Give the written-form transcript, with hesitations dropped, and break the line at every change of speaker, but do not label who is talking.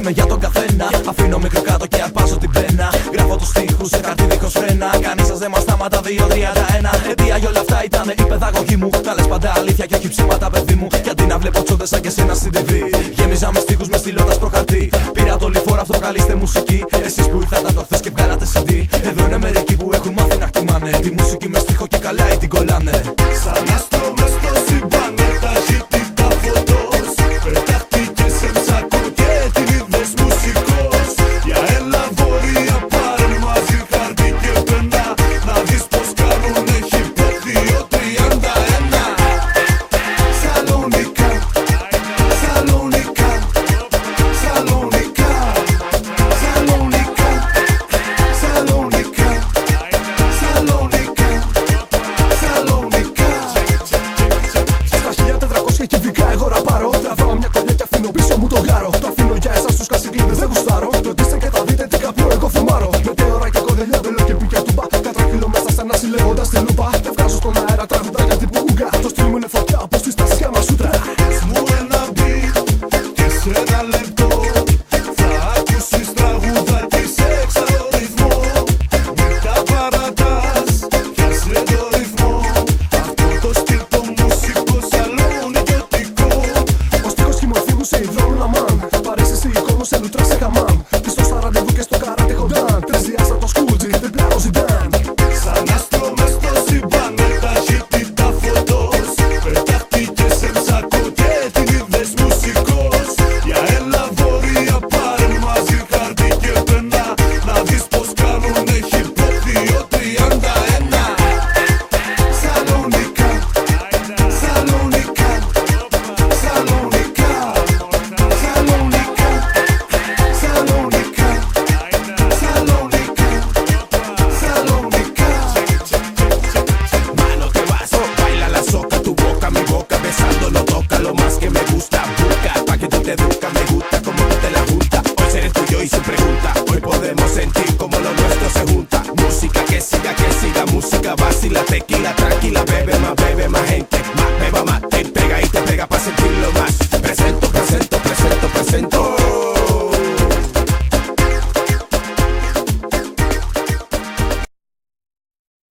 Λέμε για τον καθένα. Αφήνω μικρό κάτω και αρπάζω την πένα. Γράφω τους στίχους σε χαρτί δίχως φρένα. Κανείς σας δεν μας σταματά 2-31. Αιτία για όλα αυτά ήταν η παιδαγωγή μου. Τα λες πάντα αλήθεια και όχι ψέματα, παιδί μου. Γιατί να βλέπω τσόντες σαν και σένα στην TV. Γέμιζα με στίχους με στυλώντας προχαρτί. Πήρα το λιφόρο αυτό, καλείστε μουσική. Εσείς που ήρθατε από χθες και βγάλατε CD. Εδώ είναι μερικοί που έχουν μάθει να χτυμάνε τη μουσική με στίχο και καλά ή την κολλάνε.
Σαν άστρο μες στο σύμπαν ταχύτητα φωτός. Πετάχτηκες σε ψάκο και την είδες μουσικός. Για έλα βόρεια πάρε μαζί χαρτί και πένα. Να δεις πως κάνουνε hip hop 2-31. Σαλονικά, Σαλονικά, Σαλονικά, Σαλονικά, Σαλονικά, Σαλονικά, Σαλονικά. Στα 1400 και δικά εγώ ραπάρω. Τραβάω μια κολλιά και αφήνω πίσω μου το γάρο. Το αφήνω για εσάς τους κασικλίδες, δεν γουστάρω. Ρωτήστε και θα δείτε τι καπνό εγώ φουμάρω. Με τεωρά και κοδελιά, βελό και πικιά τουμπά. Κατρακύλω μέσα σαν να συλλέγοντας την λούπα. Και βγάζω στον αέρα τραγουδάκια τύπου κουγκά. Το στυλ μου είναι φωτιά όπως τη στασία μας σούτρα. Πες μου ένα beat και σε ένα λεπτό θα ακούσεις τραγουδάκι σε εξαρρυθμό. Μην τα παρατάς, πιάσε το ρυθμό. Αυτό το στυλ το μουσικό σαλονικιωτικό. Ο στίχος και η μορφή μου σε υδρώνουν αμάν. Παρέσεις σε εικόνο, σε λουτρά, σε χαμάμ. Πιστός στα ραντεβού και στο καράτε κοντάν. Τρισδιάσα το σκούτζι, δεν πλάω Ζιντάν. Σαν άστρο μες στο σύμπαν με ταχύτητα φωτός. Πετάχτηκες σε ψάκο και την είδες μουσικός. Για έλα βόρεια πάρε μαζί χαρτί και πένα. Να δεις πως κάνουνε hip hop 2-31. Σαλονικά, Σαλονικά, Σαλονικά, Σαλονικά, Σαλονικά, Σαλονικά, Σαλονικά.
Mano te vas, baila la soca, tu boca, mi boca, besándolo, toca lo más que me gusta. Busca, pa' que tú te educa, me gusta como tú te la gusta. Hoy seré tuyo y sin pregunta, hoy podemos sentir como